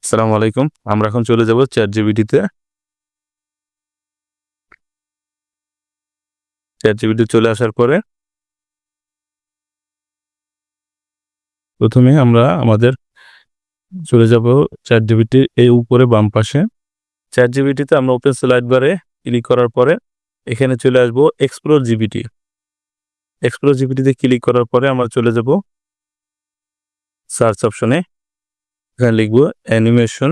আসসালামু আলাইকুম। আমরা এখন চলে যাব ChatGPT-তে। ChatGPT চলে আসার পরে প্রথমে আমরা আমাদের চলে যাব ChatGPT এই উপরে বাম পাশে। ChatGPT-তে আমরা ওপেন স্লাইড বারে ক্লিক করার পরে এখানে চলে আসব Explore GPT। Explore GPT-তে ক্লিক করার পরে আমরা চলে যাব সার্চ অপশনে। এখানে লিখব অ্যানিমেশন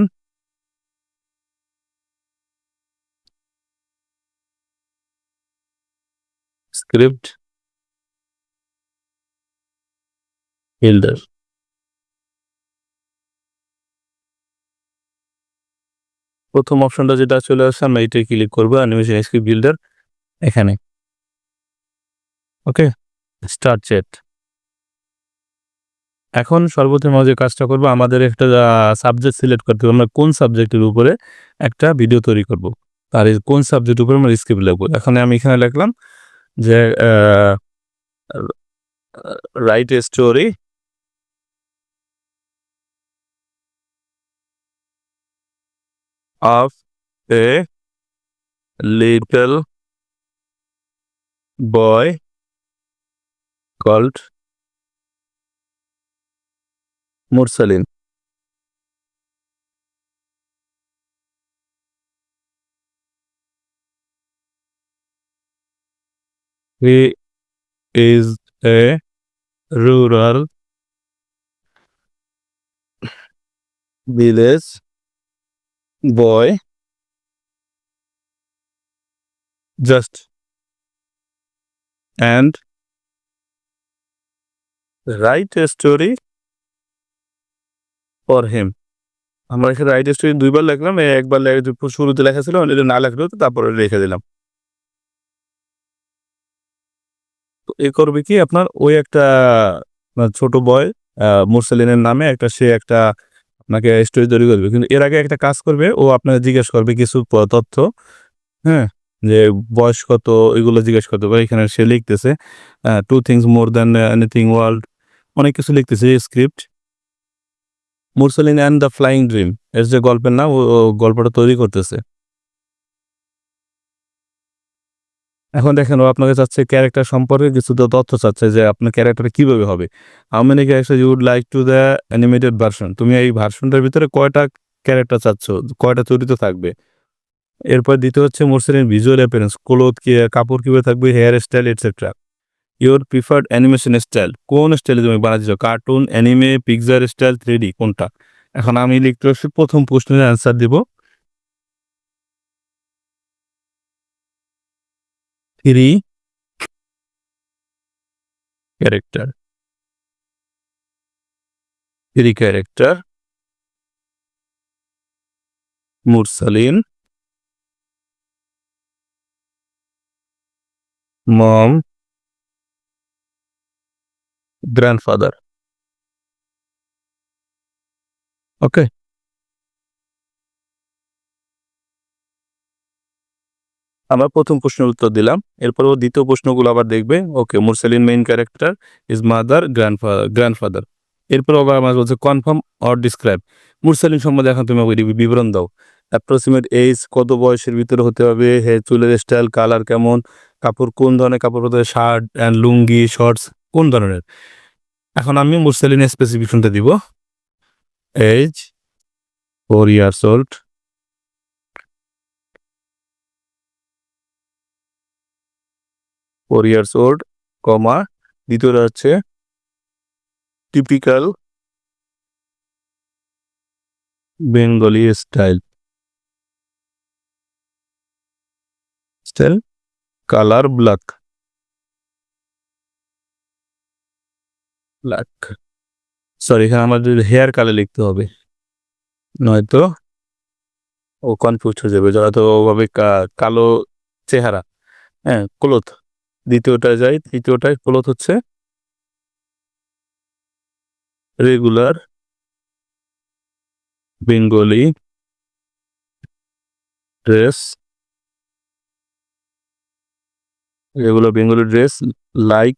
স্ক্রিপ্ট বিল্ডার। প্রথম অপশনটা যেটা চলে আসছে আমরা এটাই ক্লিক করব, অ্যানিমেশন স্ক্রিপ্ট বিল্ডার এখানে। ওকে, স্টার্ট চ্যাট। এখন সর্বপ্রথম যে কাজটা করব, আমাদের একটা সাবজেক্ট সিলেক্ট করতে হবে। আমরা কোন সাবজেক্টের উপরে একটা ভিডিও তৈরি করব, আর এই কোন সাবজেক্টের উপরে আমরা স্ক্রিপ্ট লিখব। এখন আমি এখানে লিখলাম যে write a story of a little boy called Mursalin. He is a rural village boy, just and write a story for him. আমরা এখানে রাইট স্টোরি দুইবার লিখলাম, একবার শুরুতে লেখা ছিল, এটা না লেখলেও তারপরে রেখে দিলাম। তো এ করবে কি, আপনার ওই একটা ছোট বয় মুরসালিনের নামে সে একটা আপনাকে স্টোরি তৈরি করবে। কিন্তু এর আগে একটা কাজ করবে, ও আপনাকে জিজ্ঞেস করবে কিছু তথ্য। হ্যাঁ, যে বয়স কত, এগুলো জিজ্ঞেস করতে পারে। এখানে সে লিখতেছে two things more than anything world, অনেক কিছু লিখতেছে স্ক্রিপ্ট। মুরসালিন অ্যান্ড দ্য ফ্লাইং ড্রিম এর যে গল্পের নাম, ও গল্পটা তৈরি করতেছে। এখন দেখেন, ও আপনাকে চাচ্ছে ক্যারেক্টার সম্পর্কে কিছু তথ্য চাচ্ছে, যে আপনার ক্যারেক্টার কিভাবে হবে। How many character you would like to the animated version, তুমি এই ভার্সনটার ভিতরে কয়টা ক্যারেক্টার চাচ্ছ, কয়টা চরিত্র থাকবে। এরপর দিতে হচ্ছে মুরসালিন ভিজুয়াল অ্যাপিয়ারেন্স, ক্লোথ কি, কাপড় কিভাবে থাকবে, hair style etcetera. Your preferred animation style, কোন স্টাইলে তুমি বানাচ্ছ, cartoon, anime, picture style, 3D কোনটা। এখন আমি লিখতে হচ্ছে প্রথম প্রশ্নের অ্যান্সার দিব 3 ক্যারেক্টার। 3 ক্যারেক্টার মুরসালিন, মম, গ্র্যান্ডফাদার। ওকে, আমরা প্রথম প্রশ্নের উত্তর দিলাম। এরপর ও দ্বিতীয় প্রশ্নগুলো আবার দেখবে। ওকে, মুরসালিন main character, is mother, grandfather. এরপর আবার আমার বলছে কনফার্ম অর ডিসক্রাইব, মুরসালিন সম্বন্ধে এখন তুমি আমাকে বিবরণ দাও। অ্যাপ্রক্সিমেট এজ, কত বয়সের ভিতরে হতে হবে, চুলের স্টাইল, কালার কেমন, কাপড় কোন ধরনের কাপড় পরতে হবে, শার্ট অ্যান্ড লুঙ্গি, শর্টস কোন ধরনের। এখন আমি মুরসালিনের স্পেসিফিকেশনটা দিব। Age 4 years old, 4 years old, কমা, দ্বিতীয়টা হচ্ছে typical Bengali style, colour black. Sorry, এখানে আমাদের হেয়ার কালার লিখতে হবে, নয়তো ও কনফিউজ হয়ে যাবে, যত ওভাবে কালো চেহারা। হ্যাঁ, ক্লোথ দ্বিতীয়টায় যাই, তৃতীয়টায় ক্লোথ হচ্ছে regular Bengali dress, like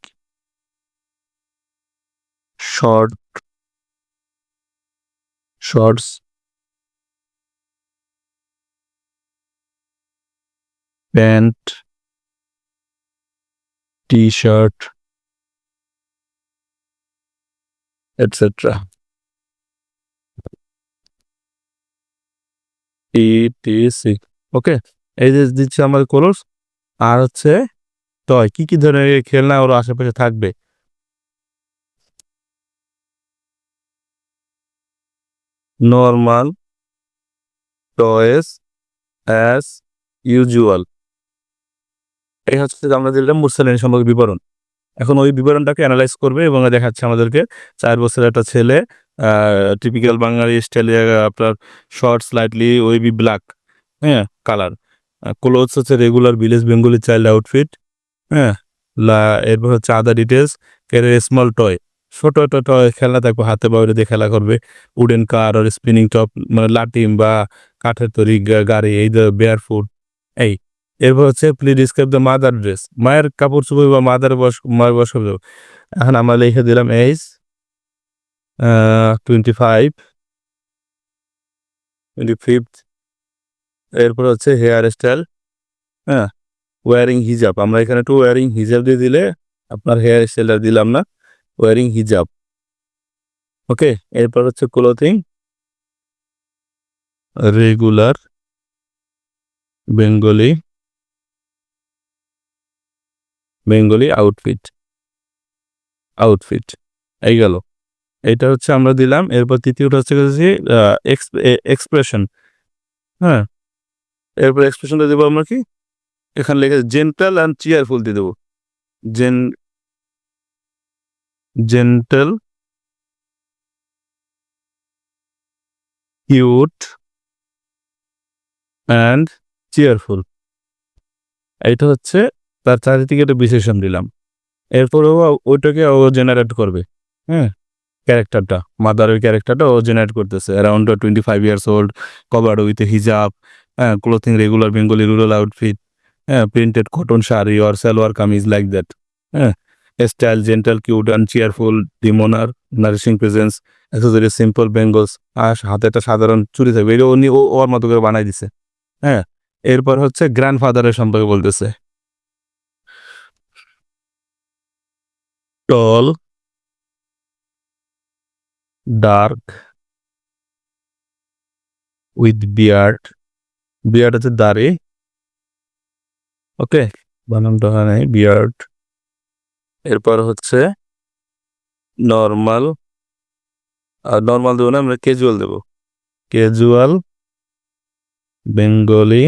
shorts pant, T-shirt, etcetera, ETC. Okay, এই যে দিচ্ছে আমাদের কোর্স। আর হচ্ছে টয়, কি ধরনের খেলনা ওর আশেপাশে থাকবে? Normal toys as usual. এই হচ্ছে যে আমরা দিলাম মুরসালিন সম্পর্কে বিবরণ। এখন ওই বিবরণটাকে অ্যানালাইজ করবে এবং দেখাচ্ছে আমাদেরকে 4 বছরের একটা ছেলে, টিপিক্যাল বাঙালি স্টাইলে আপনার শর্ট স্লাইটলি ওয়েভি ব্ল্যাক, হ্যাঁ, কালার। ক্লোথস হচ্ছে regular village Bengali child outfit, হ্যাঁ। এরপর হচ্ছে other details, career small toy, ছোট একটা টয় খেলনা থাকবে হাতে বা ওইটা দিয়ে খেলা করবে। উডেন কার আর স্পিনিং টপ, মানে লাটিম বা কাঠের তৈরি গাড়ি, এই দ্য বেয়ার ফুড, এই। এরপর হচ্ছে please describe the mother dress, মায়ের কাপড় চোপড় বা মায়ের বয়স কত? এখন আমরা লিখে দিলাম এইজ 25, 25। এরপর হচ্ছে হেয়ার স্টাইল, হ্যাঁ, ওয়ারিং হিজাব। আমরা এখানে একটু ওয়ারিং হিজাব দিয়ে দিলে আপনার হেয়ার স্টাইলটা দিলাম না, ওয়ারিং হিজাব। ওকে, এরপর হচ্ছে ক্লোথিং রেগুলার বেঙ্গলি আউটফিট, এই গেল। এটা হচ্ছে আমরা দিলাম। এরপর তৃতীয়টা হচ্ছে এক্সপ্রেশন, হ্যাঁ। এরপর এক্সপ্রেশনটা দেবো আমরা কি, এখানে লিখে জেন্টাল অ্যান্ড চিয়ারফুল দিয়ে দেবো। Gentle, cute and cheerful. এইটা হচ্ছে তার চারিদিকে একটা বিশেষণ দিলাম। এরপর ওইটাকে ও জেনারেট করবে, হ্যাঁ, ক্যারেক্টারটা, মাদারের ক্যারেক্টারটা ও জেনারেট করতেছে। Around 25 years old, covered with hijab, হ্যাঁ, clothing regular Bengali rural outfit, হ্যাঁ, printed cotton sari or salwar kameez like that, হ্যাঁ। Style gentle, cute and cheerful, demeanour, nourishing presence, accessory simple bangles, আর হাতে একটা সাধারণ চুরি থাকবে। এটা উনি ওর মতো করে বানাই দিছে, হ্যাঁ। এরপর হচ্ছে গ্র্যান্ডফাদারের সম্পর্কে বলতেছে, টল, ডার্ক, উইথ বিয়ার্ড, বিয়ার্ড হচ্ছে দাড়ি, ওকে, বানানটা হয় নাই, বিয়ার্ড। এরপর হচ্ছে নর্মাল, নর্মাল দেবো না, আমরা ক্যাজুয়াল দেবো, casual Bengali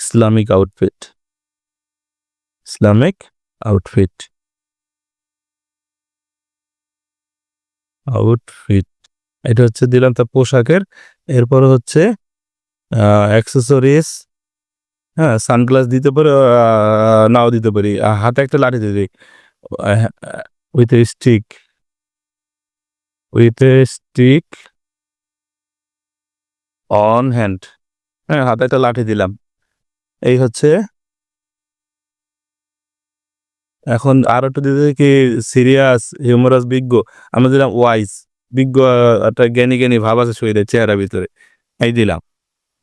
Islamic outfit, Islamic outfit, এটা হচ্ছে দিলাম তার পোশাকের। এরপর হচ্ছে অ্যাক্সেসরিজ, হ্যাঁ, সানগ্লাস দিতে পারে, নাও দিতে পারি, হাতে একটা লাঠি দিয়ে দিই, with a stick, on hand, হ্যাঁ, হাতে একটা লাঠি দিলাম। এই হচ্ছে। এখন আর একটু দিতে কি সিরিয়াস, হিউমারাস, বিজ্ঞ, আমরা দিলাম ওয়াইজ, বিজ্ঞ, একটা জ্ঞানী ভাব আছে শরীরের চেহারার ভিতরে, এই দিলাম।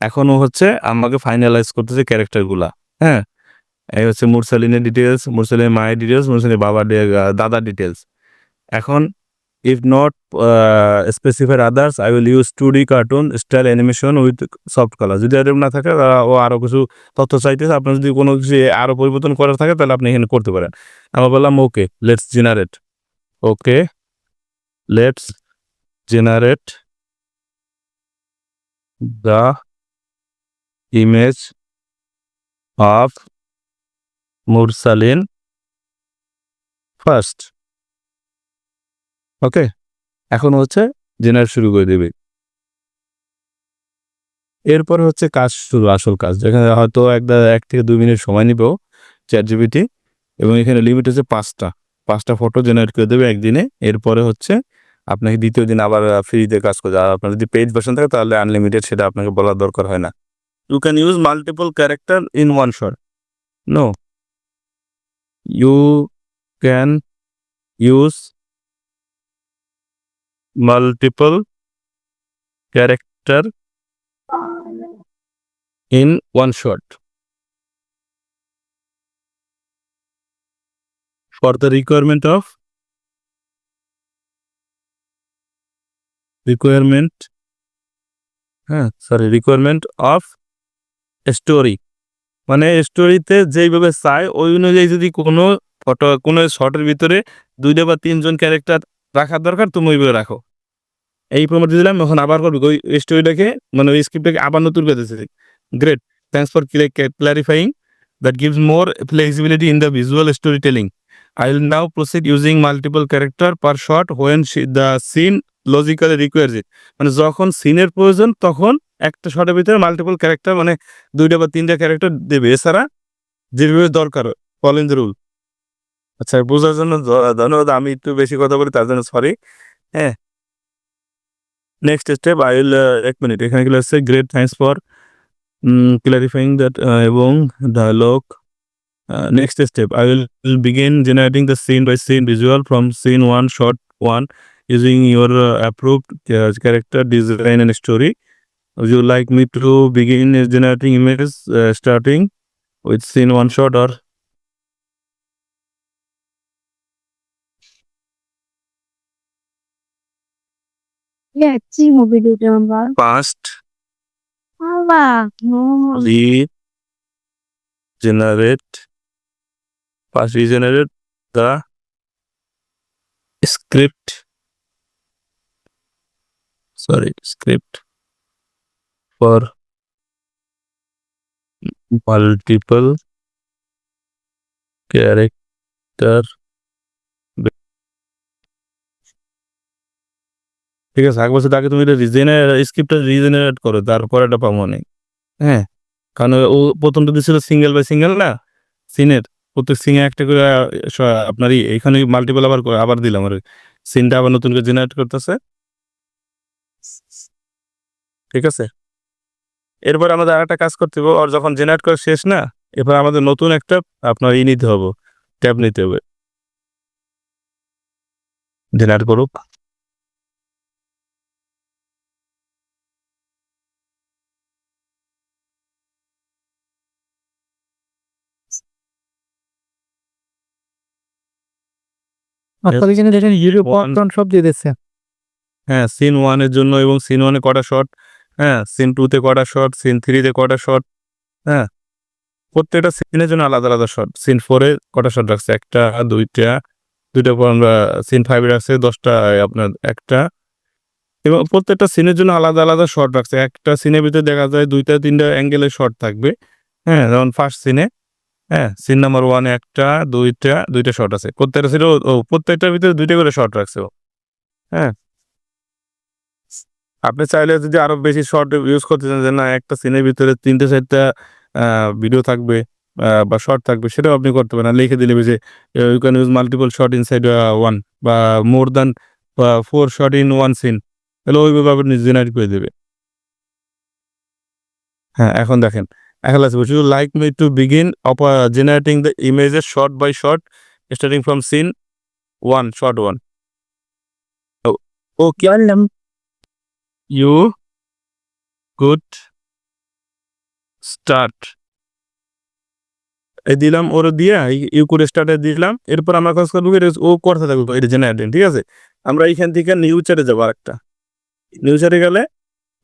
এখনও হচ্ছে আমাকে ফাইনালাইজ করতেছে ক্যারেক্টারগুলা, হ্যাঁ। এই হচ্ছে মুরসালিনের ডিটেলস, মুরসালিনের মায়ের ডিটেলস, মুরসালিনের দাদার ডিটেলস। এখন if not specified others, I will use 2D cartoon style animation with soft color। যদি এরকম না থাকে ও আরও কিছু তথ্য চাইতেছে, আপনার যদি কোনো কিছু আরও পরিবর্তন করার থাকে তাহলে আপনি এখানে করতে পারেন। আমরা বললাম okay let's generate, okay let's generate the image of মুরসালিন ফার্স্ট। ওকে, এখন হচ্ছে জেনারেট শুরু করে দেবে। এরপরে হচ্ছে কাজ শুরু, আসল কাজ, যেখানে হয়তো 1 থেকে 2 মিনিট সময় নিব চ্যাটজিপিটি, এবং এখানে লিমিট হচ্ছে 5টা ফটো জেনারেট করে দেবে একদিনে। এরপরে হচ্ছে আপনাকে দ্বিতীয় দিন আবার ফ্রিতে কাজ করতে। আর আপনার যদি পেইড ভার্সন থাকে তাহলে আনলিমিটেড, সেটা আপনাকে বলার দরকার হয় না। You can use multiple character in one shot, no, you can use multiple character in one shot. For the requirement of story, মানে স্টোরিতে যেইভাবে চাই ওই অনুযায়ী যদি কোনো ফটো কোনো শটের ভিতরে 2টা বা 3জন ক্যারেক্টার রাখার দরকার তুমি ওইভাবে রাখো। এই প্রমাণটি দিলাম, এখন আবার করবো ওই স্টোরিটাকে, মানে ওই স্ক্রিপ্টটাকে আবার নতুন করে দিতেছি। Great, thanks for clarifying, that gives more flexibility in the visual story telling. I will now proceed using multiple character per shot when the scene logically requires it. মানে যখন সিনের প্রয়োজন তখন একটা শটের ভিতরে মাল্টিপল ক্যারেক্টার, মানে 2টা বা 3টা ক্যারেক্টার দেবে, এছাড়া যেভাবে দরকার ফলো ইন দ্য রুল। আচ্ছা, বোঝার জন্য ধন্যবাদ। আমি একটু বেশি কথা বলি তার জন্য সরি। হ্যাঁ, নেক্সট স্টেপ আই উইল, এক মিনিট, এখানে কি আসছে, great thanks for clarifying that এবং dialogue. Next step, I will begin generating the scene by scene visual from scene 1, shot 1, using your approved character design and story. Would you like me to begin generating images starting with scene 1 shot or? Yeah, see movie dito number. Past Ala, no. regenerate the script for multiple character। ঠিক আছে, 1 বছর আগে তুমি এটা স্ক্রিপ্টটা regenerate করো, তারপর এটা পাবো না। হ্যাঁ, কারণ ও প্রথমটা দিয়েছিল সিঙ্গেল বাই সিঙ্গেল না, সিনের প্রত্যেক সিনে একটা করে আপনার এইখানে মাল্টিপল আবার দিলাম, আর সিনটা আবার নতুন করে জেনারেট করতেছে। ঠিক আছে, এরপর আমাদের আরেকটা কাজ করতে হবে, আর যখন জেনারেট করা শেষ না, এরপর আমাদের নতুন একটা আপনার নিতে হবে, ট্যাব নিতে হবে। জেনারেট করুক। সব দিয়ে দিচ্ছে। হ্যাঁ, সিন 1 এর জন্য এবং সিন 1 এ কটা শট, হ্যাঁ, সিন 2 তে কটা শট, সিন 3 তে কটা শট, হ্যাঁ, প্রত্যেকটা সিনের জন্য আলাদা আলাদা শট। সিন 4 এ কটা শট রাখছে, 1টা 2টা পর আমরা সিন 5 এ রাখছে 10টা, আপনার 1টা, এবং প্রত্যেকটা সিনের জন্য আলাদা আলাদা শট রাখছে। একটা সিনের ভিতরে দেখা যায় 2টা 3টা অ্যাঙ্গেলের শট থাকবে। হ্যাঁ, যেমন ফার্স্ট সিনে, হ্যাঁ, সিন নাম্বার 1 এ 1টা 2টা শট আছে। প্রত্যেকটা সিনে প্রত্যেকটার ভিতরে 2টা করে শট রাখছে ও। হ্যাঁ, আপনি চাইলে যদি আরো বেশি শর্ট ইউজ করতে চান, যে না একটা সিনের ভিতরে 3টে 4টা ভিডিও থাকবে বা শর্ট থাকবে, সেটাও আপনি করতে পারেন। লিখে দিলে যে you can use multiple shot inside 1 বা more than 4 shot in 1 scene, তাহলে ওইভাবে আপনি জেনারেট করে দেবে। হ্যাঁ, এখন দেখেন, এখন আছে, would you like me to begin generating the images shot by shot starting from scene 1, shot 1। Okay, you could start এই দিলাম, ওর দিয়া ইউ কুড স্টার্টে দিলাম। এরপর আমরা কাজ করবো ও করতে থাকবো এটা জেনারেটিং। ঠিক আছে, আমরা এইখান থেকে নিউ চ্যাটে যাবো, আরেকটা নিউ চ্যাটে গেলে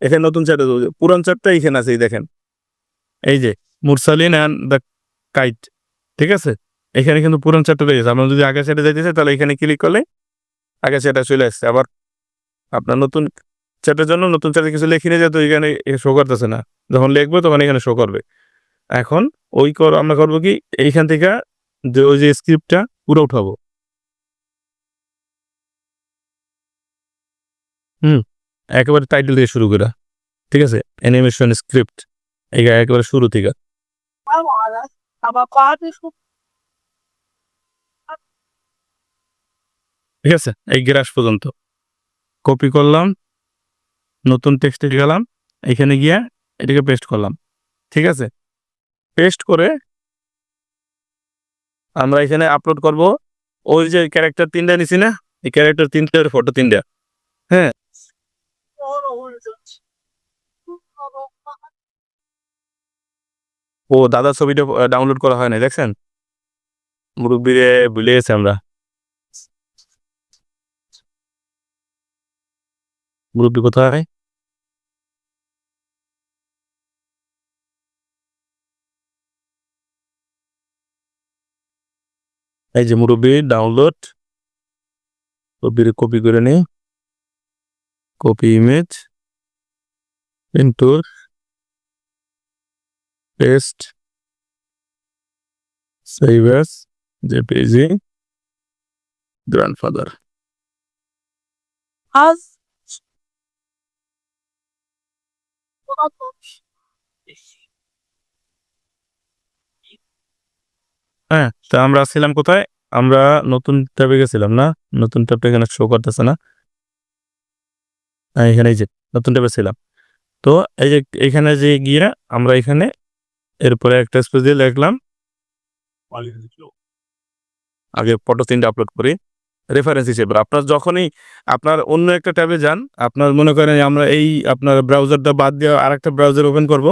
এখানে নতুন চ্যাটে যাবো, পুরান চ্যাটটা এইখানে আছে, এই দেখেন, এই যে মুরসালিন অ্যান্ড দ্য কাইট। ঠিক আছে, এখানে কিন্তু পুরান চ্যাটটা রয়েছে। আমরা যদি আগে চ্যাটে যাইতেছে তাহলে এখানে ক্লিক করলে আগে চ্যাটে চলে আসছে। আবার আপনার নতুন চ্যাটের জন্য নতুন চ্যাটে কিছু লিখে নিয়ে যেত, এখানে শো করতেছে না, যখন লিখবো তখন এখানে শো করবে। এখন আমরা করবো কি, এইখান থেকে যে ওই যে স্ক্রিপ্টটা পুরো উঠাবো। একেবারে টাইটেল দিয়ে শুরু করা। ঠিক আছে, অ্যানিমেশন স্ক্রিপ্ট একেবারে শুরু থেকে। ঠিক আছে, এই গ্রাস পর্যন্ত কপি করলাম, নতুন টেক্সটে গেলাম, এখানে গিয়া এটাকে পেস্ট করলাম। ঠিক আছে, পেস্ট করে আমরা এখানে আপলোড করব ওই যে ক্যারেক্টার 3টা নিছি না, এই ক্যারেক্টার 3টার ফটো 3টা। হ্যাঁ, ও দাদার ছবিটা ডাউনলোড করা হয় না, দেখছেন? মুরব্বিরে ভুলে গেছি আমরা। মুরব্বি কোথায়? এই যে মুরব্বি ডাউনলোড, কপি করে নিই, copy image into paste, save as JPG grandfather. আজ হ্যাঁ, তা আমরা ছিলাম কোথায়? আমরা নতুন ট্যাবে গেছিলাম না? নতুন ট্যাবটা এখানে শো করতেছে না? এখানে এই যে নতুন ট্যাবে ছিলাম। তো এই যে এখানে যে গিয়ে আমরা এখানে এরপরে একটা স্পেস দিয়ে লিখলাম, আগে ফটো 3টা আপলোড করি রেফারেন্স হিসেবে। আপনার যখনই আপনার অন্য একটা ট্যাবে যান, আপনার মনে করেন আমরা এই আপনার ব্রাউজারটা বাদ দিয়ে আরেকটা ব্রাউজার ওপেন করব,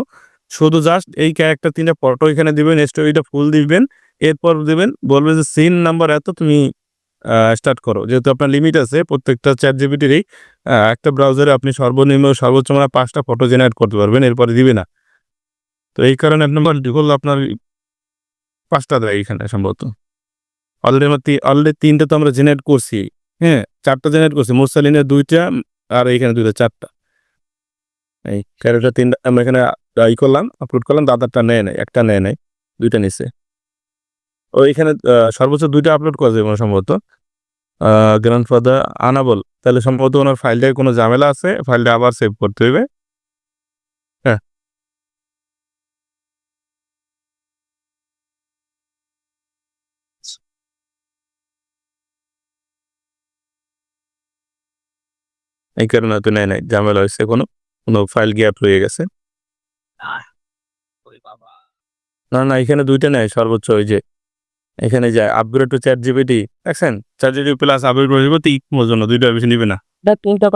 শুধু জাস্ট এই ক্যারেক্টার 3টা ফটো এখানে দিবেন, স্টোরিটা ফুল দিবেন, এরপর দিবেন বলবে যে সিন নাম্বার এত তুমি স্টার্ট করো। যেহেতু আপনার লিমিট আছে প্রত্যেকটা চ্যাটজিপিটিরই, একটা ব্রাউজারে আপনি সর্বনিম্ন সর্বোচ্চ মানে 5টা ফটো জেনারেট করতে পারবেন, এরপরে দিবে না। তো এই কারণে এক নম্বর ডিফল্ট আপনার 5টা দেয় এখানে সম্ভবত। অলরেডি 3টা তো আমরা জেনারেট করছি, হ্যাঁ 4টা জেনারেট করছি, মুরসালিনের 2টা আর এইখানে 2টা, 4টা। এই ক্যারেক্টার 3টা আমরা এখানে করলাম, আপলোড করলাম, দাদারটা নেয় নাই, একটা নেয় নাই, 2টা নিছে। ও এখানে সর্বোচ্চ 2টা আপলোড করা যাবে সম্ভবত। গ্র্যান্ডফাদার আনাবল, তাহলে সম্ভবত ওনার ফাইলটায় কোনো ঝামেলা আছে, ফাইলটা আবার সেভ করতে হবে। হ্যাঁ, এই কারণে হয়তো নেয় নাই, ঝামেলা হয়েছে, কোনো ফাইল গ্যাপ রয়ে গেছে। না না, এখানে 2টা নেয় সর্বোচ্চ। ওই যে এখানে যায় আপগ্রেড টু চ্যাট জিপিটি, দেখছেন? চ্যাট জিপিটি প্লাস আপগ্রেড করে দিব, 3 জন্য 2টা বেশি নিবে না। তিনটা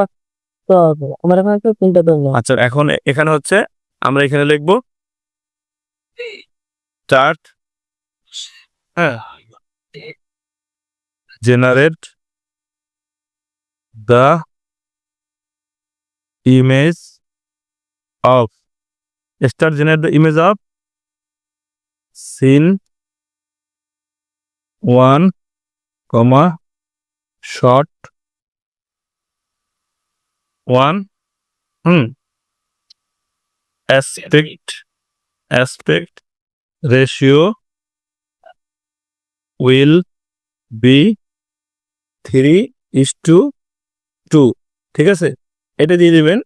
তো আমার এখানে তো তিনটা তো আচ্ছা, এখন এখানে হচ্ছে আমরা এখানে লিখবো স্টার্ট, হ্যাঁ, generate the image of, start generate the image of scene 1, shot 1, aspect ratio will be 3:2, ঠিক আছে? এটা দিয়ে দিবেন।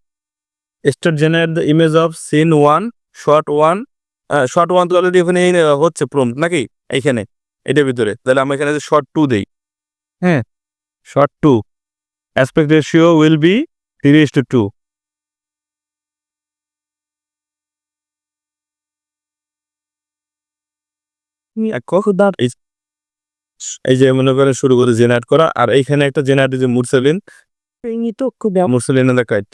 Start generate the image of scene 1, shot 1, shot 1 তো অলরেডি ওখানে হচ্ছে প্রম্পট নাকি এইখানে এটার ভিতরে, তাহলে আমরা এখানে শর্ট 2 দেই। হ্যাঁ, short 2, aspect ratio will be 3:2। এই যে মনে করেন শুরু করে জেনারেট করা, আর এইখানে একটা জেনারেট যে মুরসালিন, তো খুব মুরসালিন দেখাইট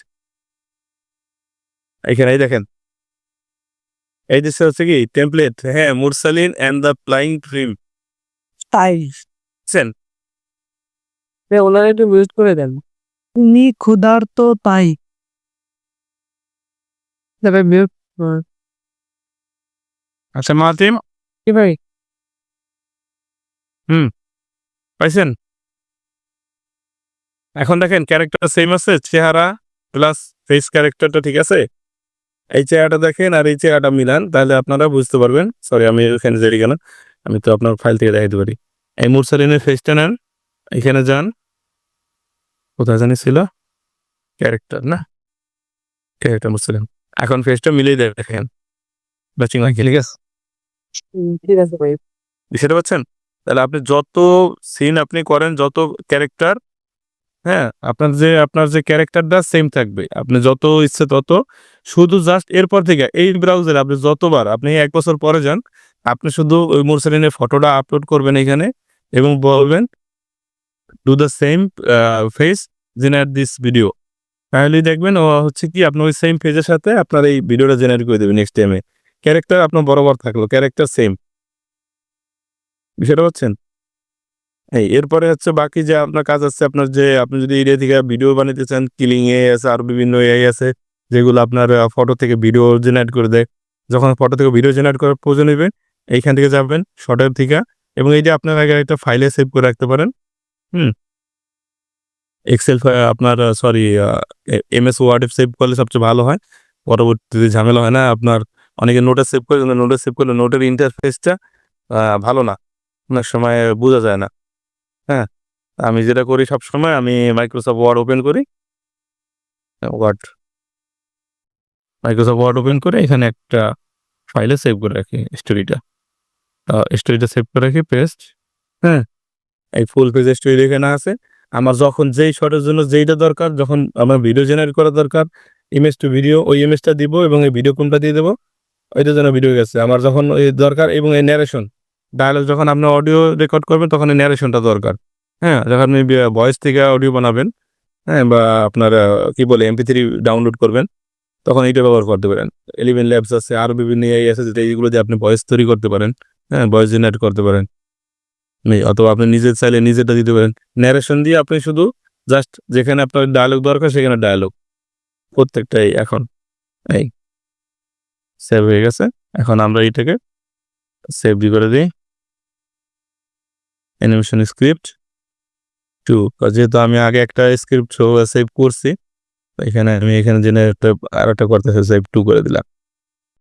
এইখানে দেখেন, এই যে হচ্ছে কি টেমপ্লেট, হ্যাঁ, মুরসালিন অ্যান্ড দ্য ফ্লাইং ফিল্ম, তাই বুঝছেন? ওনারা একটু মিউট করে দেন। তুমি ক্ষুধার্ত তাই তবে মিউট আচ্ছা মাতিম, কি ভাই পাইছেন? এখন দেখেন ক্যারেক্টার সেম আছে, চেহারা প্লাস ফেস ক্যারেক্টারটা ঠিক আছে। এই চেহারাটা দেখেন আর এই চেহারাটা মিলান, তাহলে আপনারা বুঝতে পারবেন। সরি, আমি এখানে জেরি কেন, আমি তো আপনার ফাইল থেকে দেখাইতে পারি। এই মুরসালিনের ফেসটা নেন, এখানে যান, কোথায় জানি ছিল ক্যারেক্টার, না ক্যারেক্টার মুরসালিন, এখন ফেসটা মিলিয়ে দেখেন, ম্যাচিং হয়, ঠিক আছে? ঠিক আছে ভাই। বুঝতে পারছেন? তাহলে আপনি যত সিন আপনি করেন, যত ক্যারেক্টার, হ্যাঁ, আপনার যে ক্যারেক্টারটা সেম থাকবে, আপনি যত ইচ্ছে তত, শুধু জাস্ট এরপর থেকে এই ব্রাউজারে আপনি যতবার আপনি 1 বছর পরে যান, আপনি শুধু ওই মুরসালিনের ফটোটা আপলোড করবেন এখানে এবং বলবেন do the same face generate this video, তাহলেই দেখবেন ও হচ্ছে কি আপনার ওই সেম ফেজের সাথে আপনার এই ভিডিওটা জেনারেট করে দেবে নেক্সট টাইমে। ক্যারেক্টার আপনার বরাবর থাকলো, ক্যারেক্টার সেম। বিষয়টা পাচ্ছেন? এরপরে হচ্ছে বাকি যে আপনার কাজ আছে, আপনার যে আপনি যদি এরিয়া থেকে ভিডিও বানাইতে চান, কিলিং এআই আছে, আরো বিভিন্ন এআই আছে যেগুলো আপনার ফটো থেকে ভিডিও জেনারেট করে দেয়। যখন ফটো থেকে ভিডিও জেনারেট করার প্রয়োজন হইবে, এইখান থেকে যাবেন শর্টের থেকে, এবং এই যে আপনার আগে একটা ফাইলে সেভ করে রাখতে পারেন। হুম? এক্সেল আপনার সরি এমএস ওয়ার্ডে সেভ করলে সবচেয়ে ভালো হয়। পরবর্তীতে ঝামেলা হয় না। আপনার অনেকে নোটে সেভ করে, কিন্তু নোটে সেভ করলে নোটের ইন্টারফেসটা ভালো না। অনেক সময় বোঝা যায় না। হ্যাঁ? আমি যেটা করি সবসময়, আমি মাইক্রোসফট ওয়ার্ড ওপেন করি। ওয়ার্ড মাইক্রোসফট ওয়ার্ড ওপেন করে এখানে একটা ফাইলে সেভ করে রাখি স্টোরিটা। স্টোরিটা সেভ করে রাখি, পেস্ট। হ্যাঁ? এই ফুল পেজ স্টোরি এখানে আছে। আমার যখন যেই শটের জন্য যেইটা দরকার, যখন আমার ভিডিও জেনারেট করা দরকার, ইমেজ টু ভিডিও, ওই ইমেজটা দিব এবং এই ভিডিও কোনটা দিয়ে দেবো, ওইটার জন্য ভিডিও গেছে। আমার যখন এই দরকার এবং এই ন্যারেশন, ডায়ালগ যখন আপনি অডিও রেকর্ড করবেন তখন এই ন্যারেশনটা দরকার। হ্যাঁ? যখন আপনি ভয়েস থেকে অডিও বানাবেন, হ্যাঁ? বা আপনার কি বলে MP3 ডাউনলোড করবেন, তখন এইটা ব্যবহার করতে পারেন। 11 ল্যাবস আছে, আরো বিভিন্ন এআই আছে যেটা এইগুলো দিয়ে আপনি ভয়েস তৈরি করতে পারেন। হ্যাঁ? ভয়েস জেনারেট করতে পারেন। অথবা আপনি নিজে চাইলে নিজেরটা দিতে পারেন। ন্যারেশন দিয়ে আপনি শুধু জাস্ট যেখানে আপনার ডায়ালগ দরকার সেখানে ডায়ালগ। প্রত্যেকটাই এখন এই সেভ হয়ে গেছে। এখন আমরা এটাকে সেভ করে দেই। অ্যানিমেশন স্ক্রিপ্ট 2, যেহেতু আমি আগে একটা স্ক্রিপ্ট সেভ করছি, এখানে আমি এখানে জেনারেট আরেকটা করতেছি, সেভ 2 করে দিলাম।